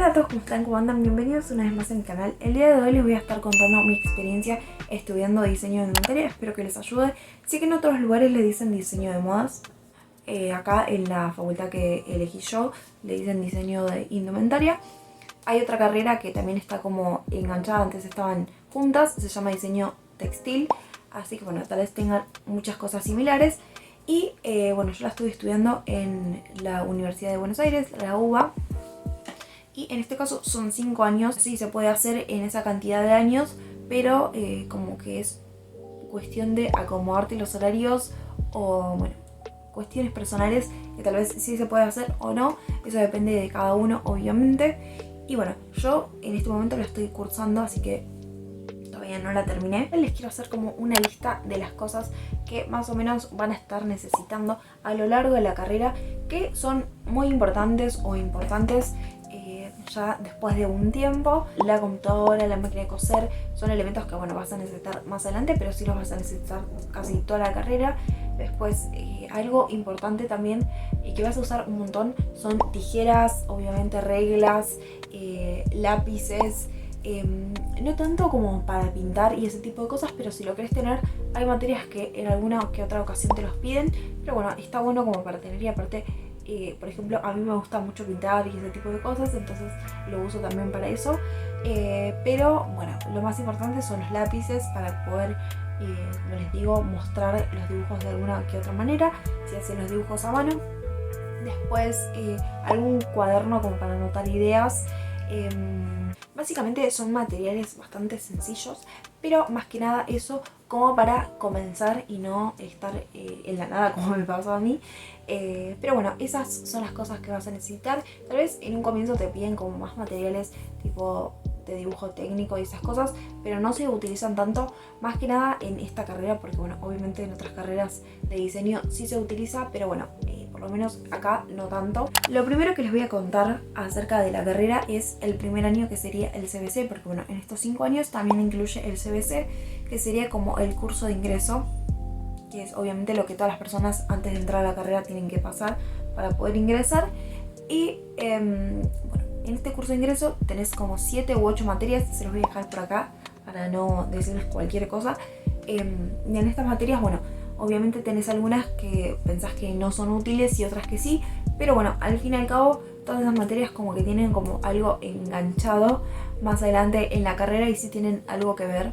Hola a todos, ¿cómo están? ¿Cómo andan? Bienvenidos una vez más a mi canal. El día de hoy les voy a estar contando mi experiencia estudiando diseño de indumentaria. Espero que les ayude. Sé que en otros lugares le dicen diseño de modas. Acá en la facultad que elegí yo le dicen diseño de indumentaria. Hay otra carrera que también está como enganchada, antes estaban juntas, se llama diseño textil. Así que bueno, tal vez tengan muchas cosas similares. Y bueno, yo la estuve estudiando en la Universidad de Buenos Aires, la UBA. Y en este caso son 5 años, sí se puede hacer en esa cantidad de años, pero como que es cuestión de acomodarte los horarios o bueno, cuestiones personales que tal vez sí se puede hacer o no, eso depende de cada uno obviamente. Y bueno, yo en este momento la estoy cursando, así que todavía no la terminé. Les quiero hacer como una lista de las cosas que más o menos van a estar necesitando a lo largo de la carrera, que son muy importantes o importantes ya después de un tiempo. La computadora, la máquina de coser son elementos que bueno, vas a necesitar más adelante, pero sí los vas a necesitar casi toda la carrera. Después algo importante también que vas a usar un montón son tijeras, obviamente reglas, lápices, no tanto como para pintar y ese tipo de cosas, pero si lo querés tener, hay materias que en alguna que otra ocasión te los piden, pero bueno, está bueno como para tener. Y aparte por ejemplo, a mí me gusta mucho pintar y ese tipo de cosas, entonces lo uso también para eso. Pero bueno, lo más importante son los lápices para poder, como les digo, mostrar los dibujos de alguna que otra manera, si hacen los dibujos a mano. Después algún cuaderno como para anotar ideas. Básicamente son materiales bastante sencillos, pero más que nada eso como para comenzar y no estar en la nada como me pasó a mí. Pero bueno, esas son las cosas que vas a necesitar. Tal vez en un comienzo te piden como más materiales tipo de dibujo técnico y esas cosas, pero no se utilizan tanto, más que nada en esta carrera, porque bueno, obviamente en otras carreras de diseño sí se utiliza, pero bueno, por lo menos acá no tanto. Lo primero que les voy a contar acerca de la carrera es el primer año, que sería el CBC, porque bueno, en estos 5 años también incluye el CBC, que sería como el curso de ingreso, que es obviamente lo que todas las personas antes de entrar a la carrera tienen que pasar para poder ingresar. Y bueno, en este curso de ingreso tenés como 7 u 8 materias, se los voy a dejar por acá para no decirles cualquier cosa. Y en estas materias, bueno, obviamente tenés algunas que pensás que no son útiles y otras que sí, pero bueno, al fin y al cabo todas esas materias como que tienen como algo enganchado más adelante en la carrera y sí tienen algo que ver,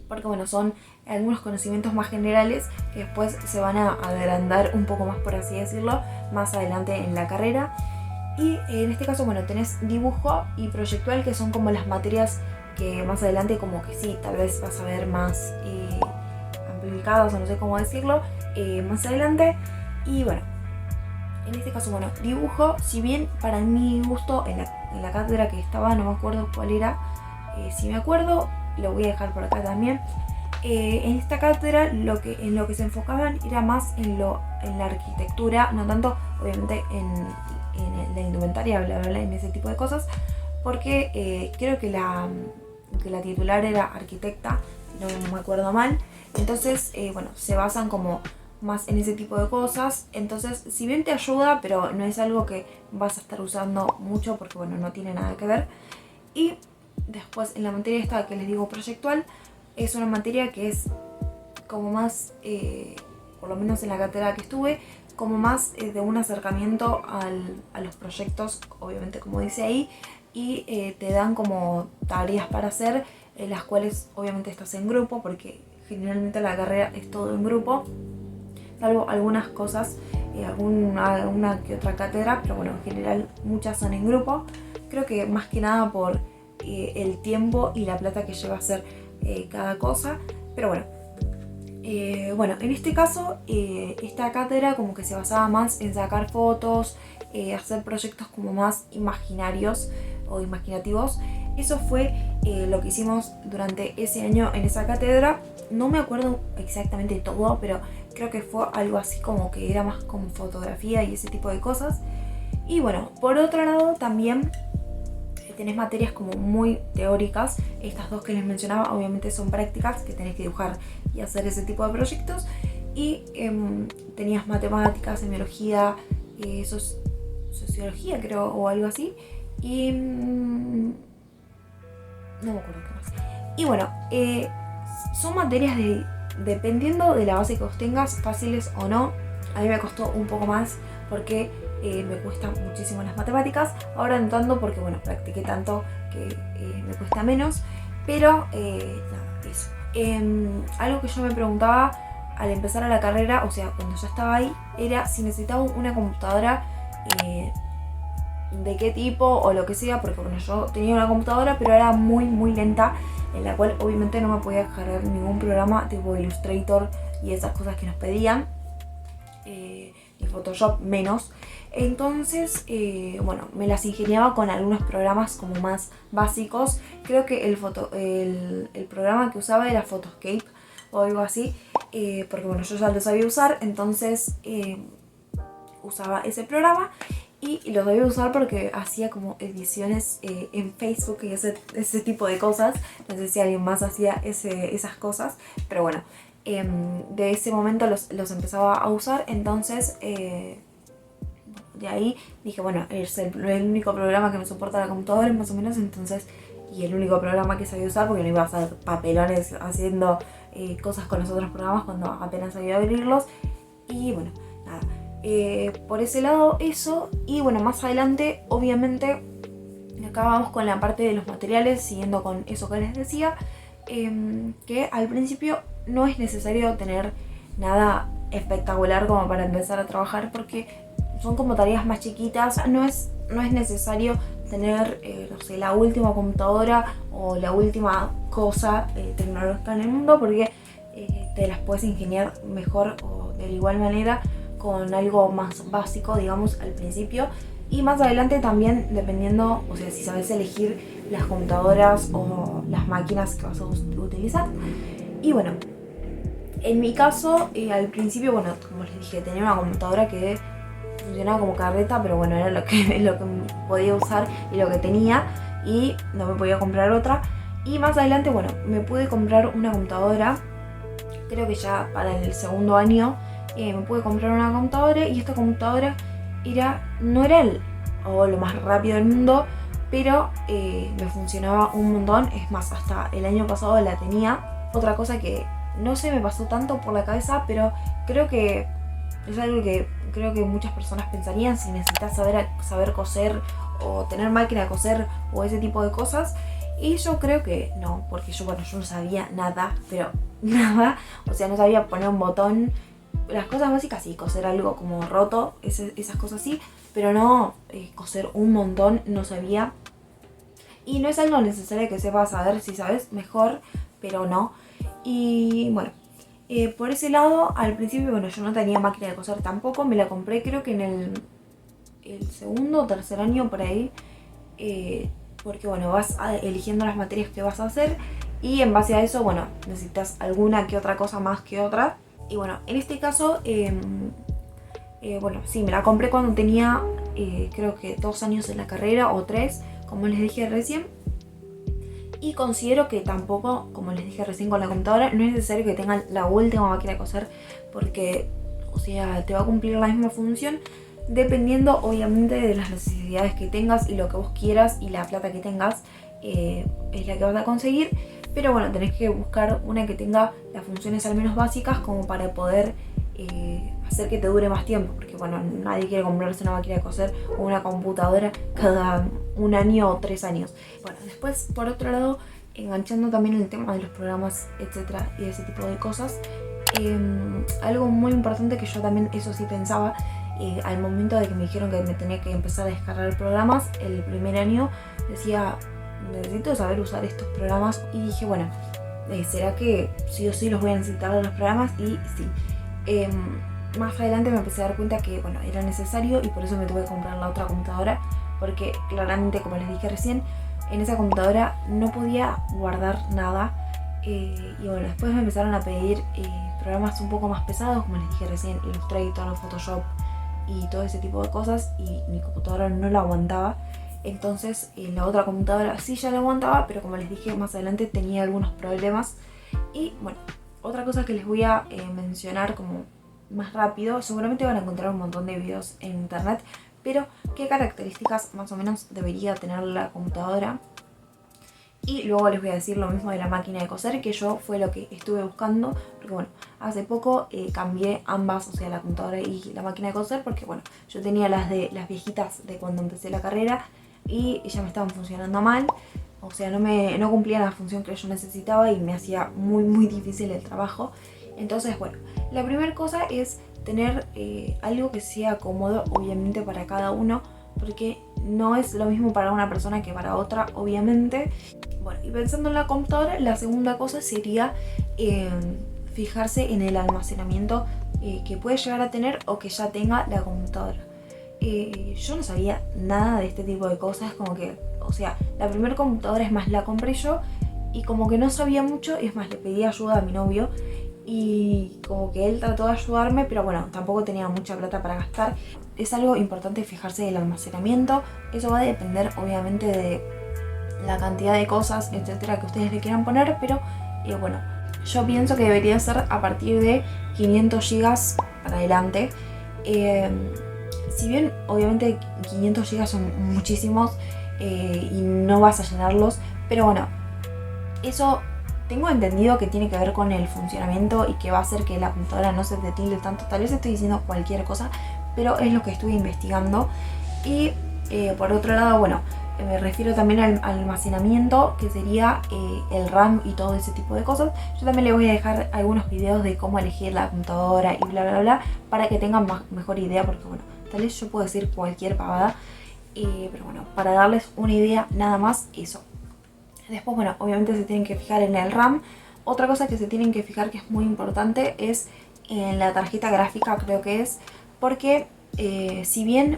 porque bueno, son algunos conocimientos más generales que después se van a agrandar un poco más, por así decirlo, más adelante en la carrera. Y en este caso, bueno, tenés dibujo y proyectual, que son como las materias que más adelante como que sí, tal vez vas a ver más amplificadas o no sé cómo decirlo, más adelante. Y bueno, en este caso, bueno, dibujo, si bien para mi gusto en la cátedra que estaba, no me acuerdo cuál era, si me acuerdo, lo voy a dejar por acá también. En esta cátedra en lo que se enfocaban era más en la arquitectura, no tanto obviamente en la indumentaria, bla, bla, bla, en ese tipo de cosas, porque creo que la titular era arquitecta, si no me acuerdo mal. Entonces bueno, se basan como más en ese tipo de cosas. Entonces si bien te ayuda, pero no es algo que vas a estar usando mucho, porque bueno, no tiene nada que ver. Y después en la materia esta que les digo, proyectual, es una materia que es como más, por lo menos en la cátedra que estuve, como más de un acercamiento a los proyectos, obviamente como dice ahí, y te dan como tareas para hacer, las cuales obviamente estás en grupo, porque generalmente la carrera es todo en grupo, salvo algunas cosas, alguna que otra cátedra, pero bueno, en general muchas son en grupo. Creo que más que nada por el tiempo y la plata que lleva a hacer cada cosa, pero bueno. Bueno, en este caso esta cátedra como que se basaba más en sacar fotos, hacer proyectos como más imaginarios o imaginativos. Eso fue lo que hicimos durante ese año en esa cátedra. No me acuerdo exactamente todo, pero creo que fue algo así como que era más como fotografía y ese tipo de cosas. Y bueno, por otro lado también tenés materias como muy teóricas. Estas dos que les mencionaba obviamente son prácticas, que tenés que dibujar y hacer ese tipo de proyectos. Y tenías matemáticas, semiología, sociología creo, o algo así. Y no me acuerdo qué más. Y bueno, son materias dependiendo de la base que vos tengas, fáciles o no. A mí me costó un poco más porque me cuestan muchísimo las matemáticas. Ahora no tanto porque, bueno, practiqué tanto que me cuesta menos. Pero, nada, eso. Algo que yo me preguntaba al empezar a la carrera, o sea, cuando ya estaba ahí, era si necesitaba una computadora de qué tipo o lo que sea, porque bueno, yo tenía una computadora pero era muy muy lenta, en la cual obviamente no me podía descargar ningún programa tipo Illustrator y esas cosas que nos pedían, ni Photoshop menos. Entonces, bueno, me las ingeniaba con algunos programas como más básicos. Creo que el programa que usaba era Photoscape o algo así, porque bueno, yo ya lo sabía usar, entonces usaba ese programa. Y lo debía usar porque hacía como ediciones en Facebook y ese tipo de cosas. No sé si alguien más hacía esas cosas, pero bueno, de ese momento los empezaba a usar. Entonces, de ahí dije, bueno, es el único programa que me soporta la computadora más o menos. Entonces, y el único programa que sabía usar, porque no iba a hacer papelones haciendo cosas con los otros programas cuando apenas sabía abrirlos. Y bueno, nada. Por ese lado eso. Y bueno, más adelante obviamente acá vamos con la parte de los materiales, siguiendo con eso que les decía, que al principio no es necesario tener nada espectacular como para empezar a trabajar, porque son como tareas más chiquitas. No es necesario tener no sé, la última computadora o la última cosa tecnológica en el mundo, porque te las puedes ingeniar mejor o de igual manera con algo más básico, digamos, al principio. Y más adelante también, dependiendo, o sea, si sabes elegir las computadoras o las máquinas que vas a utilizar. Y bueno, en mi caso, al principio, bueno, como les dije, tenía una computadora que funcionaba como carreta, pero bueno, era lo que podía usar y lo que tenía, y no me podía comprar otra. Y más adelante, bueno, me pude comprar una computadora, creo que ya para el segundo año, me pude comprar una computadora, y esta computadora no era lo más rápido del mundo, pero me funcionaba un montón. Es más, hasta el año pasado la tenía. Otra cosa que no se me pasó tanto por la cabeza, pero creo que es algo que creo que muchas personas pensarían si necesitas saber coser o tener máquina de coser o ese tipo de cosas. Y yo creo que no, porque yo no sabía nada, pero nada. O sea, no sabía poner un botón, las cosas básicas sí, coser algo como roto, esas cosas sí, pero no coser un montón, no sabía. Y no es algo necesario que sepas saber, si sabes mejor, pero no. Y bueno, por ese lado, al principio, bueno, yo no tenía máquina de coser tampoco. Me la compré creo que en el segundo o tercer año por ahí, porque bueno, vas eligiendo las materias que vas a hacer, y en base a eso, bueno, necesitas alguna que otra cosa más que otra. Y bueno, en este caso, bueno, sí, me la compré cuando tenía creo que 2 años en la carrera o 3, como les dije recién. Y considero que tampoco, como les dije recién con la computadora, no es necesario que tengan la última máquina de coser, porque, o sea, te va a cumplir la misma función, dependiendo obviamente de las necesidades que tengas y lo que vos quieras y la plata que tengas, es la que vas a conseguir. Pero bueno, tenés que buscar una que tenga las funciones al menos básicas, como para poder hacer que te dure más tiempo, porque bueno, nadie quiere comprarse una máquina de coser o una computadora cada 1 año o 3 años. Bueno, después, por otro lado, enganchando también el tema de los programas, etcétera, y ese tipo de cosas, algo muy importante que yo también, eso sí pensaba, al momento de que me dijeron que me tenía que empezar a descargar programas el primer año, decía, necesito saber usar estos programas. Y dije, bueno, ¿será que sí o sí los voy a necesitar los programas? Y sí. Más adelante me empecé a dar cuenta que bueno, era necesario, y por eso me tuve que comprar la otra computadora, porque claramente, como les dije recién, en esa computadora no podía guardar nada. Y bueno, después me empezaron a pedir programas un poco más pesados, como les dije recién, Illustrator, Photoshop y todo ese tipo de cosas, y mi computadora no la aguantaba. Entonces la otra computadora sí ya la aguantaba, pero como les dije, más adelante tenía algunos problemas. Y bueno, otra cosa que les voy a mencionar como más rápido, seguramente van a encontrar un montón de videos en internet pero qué características más o menos debería tener la computadora. Y luego les voy a decir lo mismo de la máquina de coser, que yo fue lo que estuve buscando, porque bueno, hace poco cambié ambas, o sea, la computadora y la máquina de coser, porque bueno, yo tenía las viejitas de cuando empecé la carrera y ya me estaban funcionando mal, o sea, no cumplían la función que yo necesitaba y me hacía muy difícil el trabajo. Entonces, bueno, la primera cosa es tener algo que sea cómodo, obviamente, para cada uno, porque no es lo mismo para una persona que para otra, obviamente. Bueno, y pensando en la computadora, la segunda cosa sería fijarse en el almacenamiento que puede llegar a tener o que ya tenga la computadora. Yo no sabía nada de este tipo de cosas, como que, o sea, la primera computadora es más la compré yo y como que no sabía mucho, es más, le pedí ayuda a mi novio y como que él trató de ayudarme, pero bueno, tampoco tenía mucha plata para gastar. Es algo importante fijarse del almacenamiento, eso va a depender obviamente de la cantidad de cosas, etcétera, que ustedes le quieran poner, pero bueno, yo pienso que debería ser a partir de 500 gigas para adelante. Si bien obviamente 500 gigas son muchísimos y no vas a llenarlos, pero bueno, eso tengo entendido que tiene que ver con el funcionamiento y que va a hacer que la computadora no se detilde tanto. Tal vez estoy diciendo cualquier cosa, pero es lo que estuve investigando. Y por otro lado, bueno, me refiero también al almacenamiento, que sería el RAM y todo ese tipo de cosas. Yo también le voy a dejar algunos videos de cómo elegir la computadora y bla para que tengan mejor idea, porque bueno, tal vez yo puedo decir cualquier pavada, pero bueno, para darles una idea nada más, eso. Después, bueno, obviamente se tienen que fijar en el RAM. Otra cosa que se tienen que fijar, que es muy importante, es en la tarjeta gráfica, creo que es, porque si bien,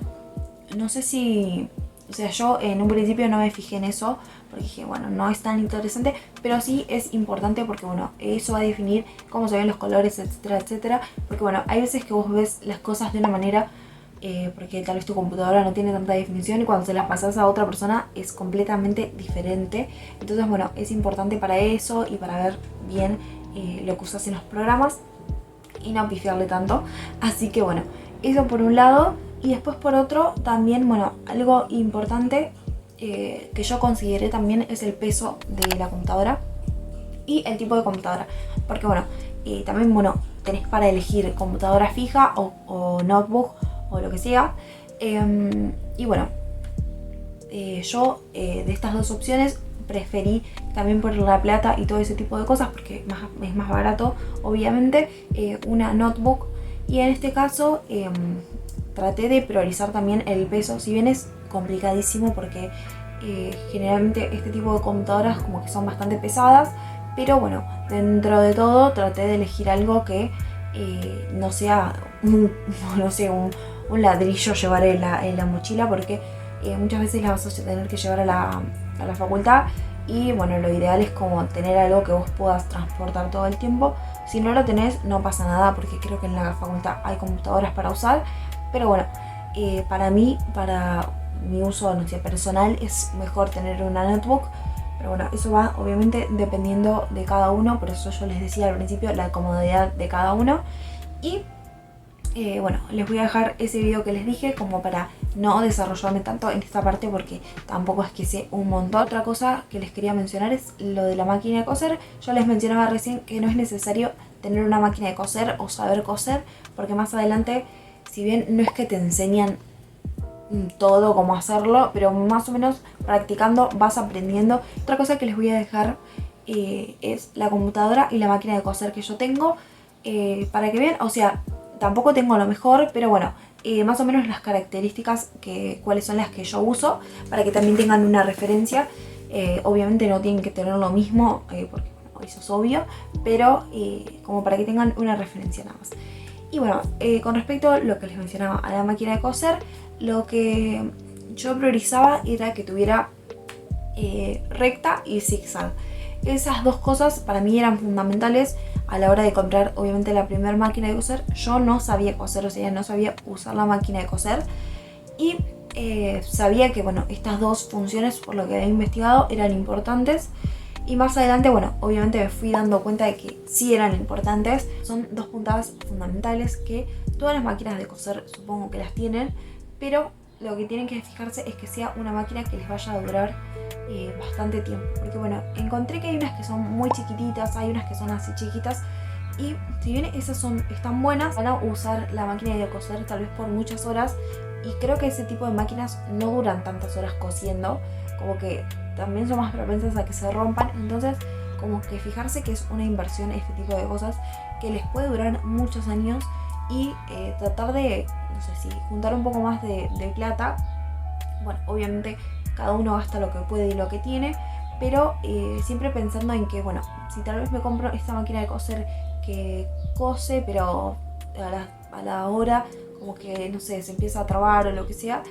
no sé si, o sea, yo en un principio no me fijé en eso, porque dije, bueno, no es tan interesante, pero sí es importante porque, bueno, eso va a definir cómo se ven los colores, etcétera, etcétera, porque, bueno, hay veces que vos ves las cosas de una manera, porque tal vez tu computadora no tiene tanta definición y cuando se las pasas a otra persona es completamente diferente. Entonces, bueno, es importante para eso y para ver bien lo que usas en los programas y no pifiarle tanto. Así que bueno, eso por un lado. Y después por otro, también, bueno, algo importante que yo consideré también es el peso de la computadora y el tipo de computadora. Porque bueno, también, bueno, tenés para elegir computadora fija o notebook o lo que sea. Y bueno, yo de estas dos opciones preferí también por la plata y todo ese tipo de cosas, porque es más barato, obviamente, una notebook. Y en este caso traté de priorizar también el peso, si bien es complicadísimo porque generalmente este tipo de computadoras como que son bastante pesadas, pero bueno, dentro de todo traté de elegir algo que no sea no sé, un ladrillo llevar en la mochila, porque muchas veces la vas a tener que llevar a la facultad y bueno, lo ideal es como tener algo que vos puedas transportar todo el tiempo. Si no lo tenés no pasa nada, porque creo que en la facultad hay computadoras para usar, pero bueno, para mí, para mi uso, no sé, personal, es mejor tener una notebook. Pero bueno, eso va obviamente dependiendo de cada uno, por eso yo les decía al principio la comodidad de cada uno. Y bueno, les voy a dejar ese video que les dije como para no desarrollarme tanto en esta parte, porque tampoco es que sé un montón. Otra cosa que les quería mencionar es lo de la máquina de coser. Yo les mencionaba recién que no es necesario tener una máquina de coser o saber coser, porque más adelante, si bien no es que te enseñan todo cómo hacerlo, pero más o menos practicando vas aprendiendo. Otra cosa que les voy a dejar es la computadora y la máquina de coser que yo tengo, para que vean, o sea, tampoco tengo lo mejor, pero bueno, más o menos las características, cuáles son las que yo uso, para que también tengan una referencia. Obviamente no tienen que tener lo mismo, porque bueno, eso es obvio, pero como para que tengan una referencia nada más. Y bueno, con respecto a lo que les mencionaba a la máquina de coser, lo que yo priorizaba era que tuviera recta y zigzag. Esas dos cosas para mí eran fundamentales a la hora de comprar, obviamente, la primera máquina de coser. Yo no sabía coser, o sea, no sabía usar la máquina de coser. Y sabía que, bueno, estas dos funciones, por lo que había investigado, eran importantes. Y más adelante, bueno, obviamente me fui dando cuenta de que sí eran importantes. Son dos puntadas fundamentales que todas las máquinas de coser supongo que las tienen, pero lo que tienen que fijarse es que sea una máquina que les vaya a durar bastante tiempo. Porque bueno, encontré que hay unas que son muy chiquititas, hay unas que son así chiquitas. Y si bien esas están buenas, van a usar la máquina de coser tal vez por muchas horas. Y creo que ese tipo de máquinas no duran tantas horas cosiendo. Como que también son más propensas a que se rompan. Entonces, como que fijarse que es una inversión este tipo de cosas que les puede durar muchos años. Y tratar de, no sé si, juntar un poco más de plata. Bueno, obviamente cada uno gasta lo que puede y lo que tiene. Pero siempre pensando en que, bueno, si tal vez me compro esta máquina de coser que cose, pero a la hora como que, no sé, se empieza a trabar o lo que sea,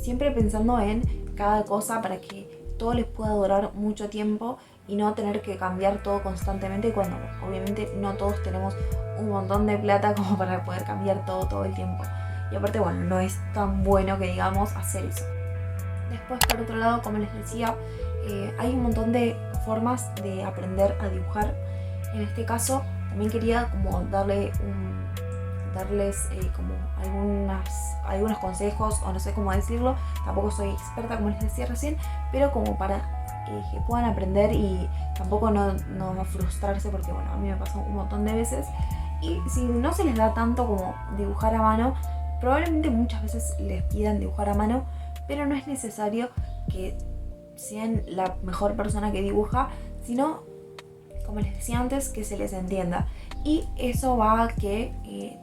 siempre pensando en cada cosa para que todo les pueda durar mucho tiempo y no tener que cambiar todo constantemente cuando obviamente no todos tenemos un montón de plata como para poder cambiar todo el tiempo. Y aparte, bueno, no es tan bueno que digamos hacer eso. Después, por otro lado, como les decía, hay un montón de formas de aprender a dibujar. En este caso, también quería como darles como algunos consejos, o no sé cómo decirlo. Tampoco soy experta, como les decía recién, pero como para que puedan aprender y tampoco no frustrarse, porque bueno, a mí me pasó un montón de veces. Y si no se les da tanto como dibujar a mano, probablemente muchas veces les pidan dibujar a mano, pero no es necesario que sean la mejor persona que dibuja, sino, como les decía antes, que se les entienda. Y eso va a que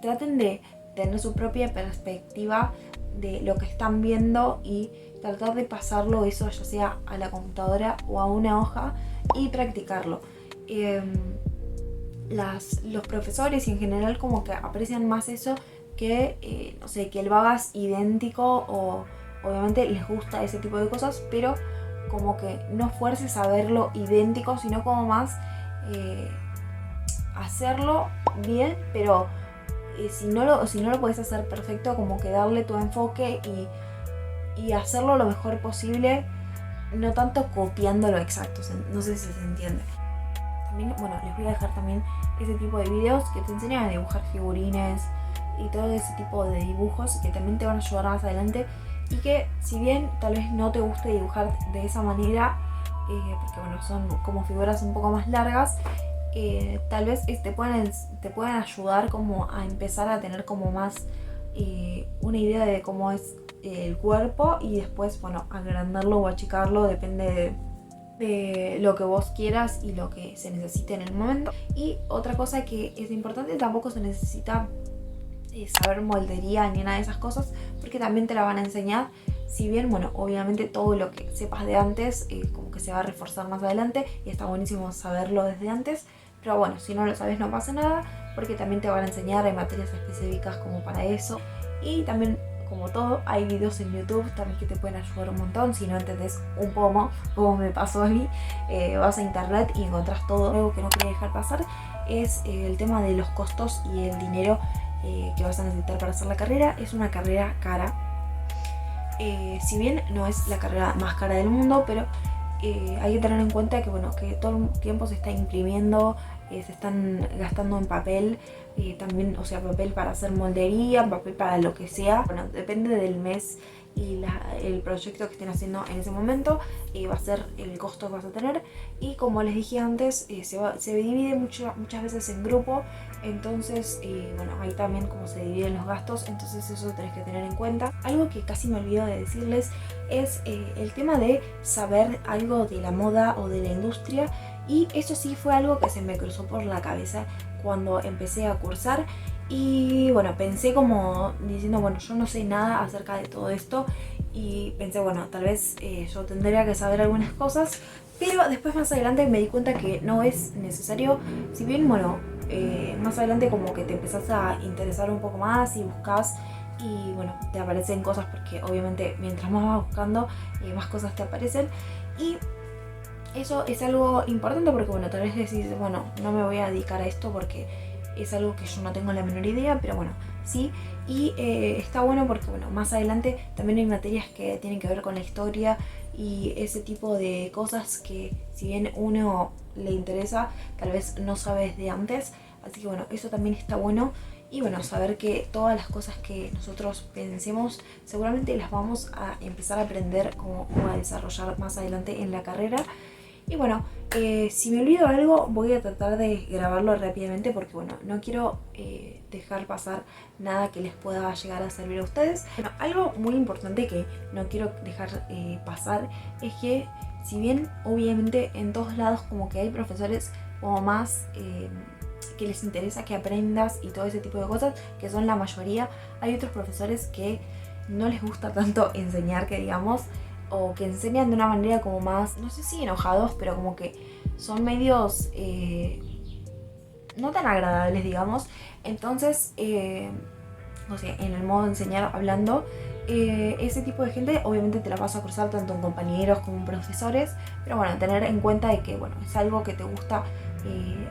traten de tener su propia perspectiva de lo que están viendo y tratar de pasarlo eso ya sea a la computadora o a una hoja y practicarlo. Los profesores y en general como que aprecian más eso que, no sé, que lo hagas idéntico, o obviamente les gusta ese tipo de cosas, pero como que no fuerces a verlo idéntico, sino como más hacerlo bien, pero si no lo puedes hacer perfecto, como que darle tu enfoque y hacerlo lo mejor posible, no tanto copiando lo exacto. No sé si se entiende. También, bueno, les voy a dejar también ese tipo de videos que te enseñan a dibujar figurines y todo ese tipo de dibujos que también te van a ayudar más adelante, y que si bien tal vez no te guste dibujar de esa manera, porque bueno, son como figuras un poco más largas, tal vez te pueden ayudar como a empezar a tener como más una idea de cómo es el cuerpo, y después, bueno, agrandarlo o achicarlo, depende de lo que vos quieras y lo que se necesite en el momento. Y otra cosa que es importante, tampoco se necesita saber moldería ni nada de esas cosas, porque también te la van a enseñar. Si bien, bueno, obviamente todo lo que sepas de antes como que se va a reforzar más adelante, y está buenísimo saberlo desde antes, pero bueno, si no lo sabes no pasa nada, porque también te van a enseñar, hay materias específicas como para eso. Y también, como todo, hay videos en YouTube también que te pueden ayudar un montón. Si no entendés un poco, como me pasó a mí, vas a internet y encontrás todo. Algo que no quería dejar pasar es el tema de los costos y el dinero que vas a necesitar para hacer la carrera. Es una carrera cara. Si bien no es la carrera más cara del mundo, pero hay que tener en cuenta que, bueno, que todo el tiempo se está imprimiendo, se están gastando en papel, también, o sea, papel para hacer moldería, papel para lo que sea. Bueno, depende del mes y el proyecto que estén haciendo en ese momento, va a ser el costo que vas a tener. Y como les dije antes, se divide muchas veces en grupo, entonces bueno, ahí también como se dividen los gastos, entonces eso tenés que tener en cuenta. Algo que casi me olvido de decirles es el tema de saber algo de la moda o de la industria, y eso sí fue algo que se me cruzó por la cabeza cuando empecé a cursar. Y bueno, pensé como diciendo, bueno, yo no sé nada acerca de todo esto, y pensé, bueno, tal vez yo tendría que saber algunas cosas, pero después más adelante me di cuenta que no es necesario. Si bien, bueno, más adelante como que te empezás a interesar un poco más y buscas, y bueno, te aparecen cosas, porque obviamente mientras más vas buscando, más cosas te aparecen. Y eso es algo importante, porque bueno, tal vez decís, bueno, no me voy a dedicar a esto porque es algo que yo no tengo la menor idea, pero bueno, sí. Y está bueno porque, bueno, más adelante también hay materias que tienen que ver con la historia y ese tipo de cosas que, si bien uno le interesa, tal vez no sabe desde antes. Así que bueno, eso también está bueno. Y bueno, saber que todas las cosas que nosotros pensemos seguramente las vamos a empezar a aprender como, o a desarrollar más adelante en la carrera. Y bueno, si me olvido algo voy a tratar de grabarlo rápidamente porque bueno, no quiero dejar pasar nada que les pueda llegar a servir a ustedes. Bueno, algo muy importante que no quiero dejar pasar es que si bien obviamente en todos lados como que hay profesores como más que les interesa que aprendas y todo ese tipo de cosas, que son la mayoría, hay otros profesores que no les gusta tanto enseñar, que digamos, o que enseñan de una manera como más, no sé si enojados, pero como que son medios no tan agradables, digamos. Entonces, o sea, en el modo de enseñar hablando, ese tipo de gente obviamente te la vas a cruzar tanto en compañeros como en profesores, pero bueno, tener en cuenta de que bueno, es algo que te gusta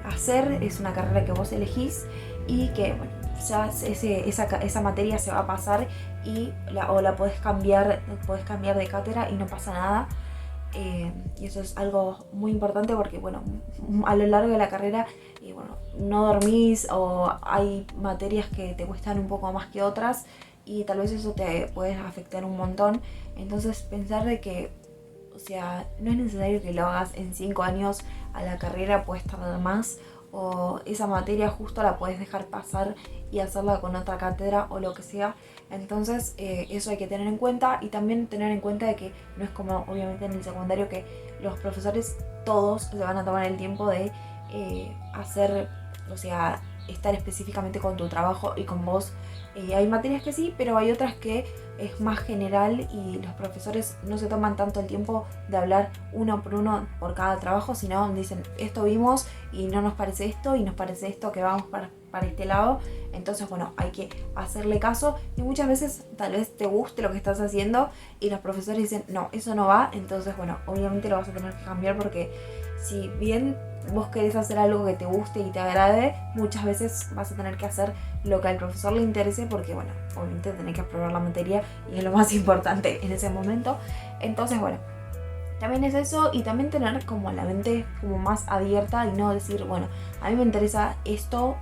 hacer, es una carrera que vos elegís y que bueno, ya esa materia se va a pasar y la podés cambiar de cátedra y no pasa nada. Y eso es algo muy importante porque bueno, a lo largo de la carrera bueno, no dormís o hay materias que te cuestan un poco más que otras y tal vez eso te puede afectar un montón. Entonces pensar de que, o sea, no es necesario que lo hagas en 5 años a la carrera, puedes tardar más, o esa materia justo la puedes dejar pasar y hacerla con otra cátedra o lo que sea. Entonces eso hay que tener en cuenta y también tener en cuenta de que no es como obviamente en el secundario que los profesores todos se van a tomar el tiempo de hacer, o sea, estar específicamente con tu trabajo y con vos. Hay materias que sí, pero hay otras que es más general y los profesores no se toman tanto el tiempo de hablar uno por cada trabajo, sino dicen esto vimos y no nos parece esto y nos parece esto que vamos para este lado. Entonces bueno, hay que hacerle caso y muchas veces tal vez te guste lo que estás haciendo y los profesores dicen no, eso no va. Entonces bueno, obviamente lo vas a tener que cambiar porque si bien vos querés hacer algo que te guste y te agrade, muchas veces vas a tener que hacer lo que al profesor le interese porque bueno, obviamente tenés que aprobar la materia y es lo más importante en ese momento. Entonces bueno, también es eso y también tener como la mente como más abierta y no decir, bueno, a mí me interesa esto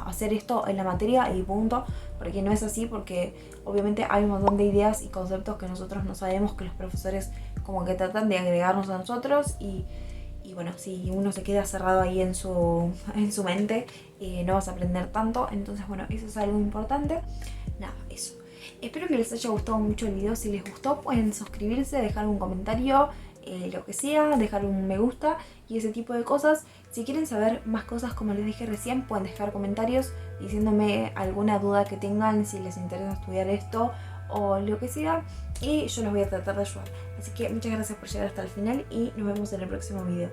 hacer esto en la materia y punto, porque no es así, porque obviamente hay un montón de ideas y conceptos que nosotros no sabemos que los profesores como que tratan de agregarnos a nosotros y bueno, si uno se queda cerrado ahí en su mente, no vas a aprender tanto. Entonces, bueno, eso es algo importante. Nada, eso. Espero que les haya gustado mucho el video. Si les gustó, pueden suscribirse, dejar un comentario, lo que sea, dejar un me gusta y ese tipo de cosas. Si quieren saber más cosas, como les dije recién, pueden dejar comentarios diciéndome alguna duda que tengan, si les interesa estudiar esto o lo que sea, y yo los voy a tratar de ayudar. Así que muchas gracias por llegar hasta el final y nos vemos en el próximo video.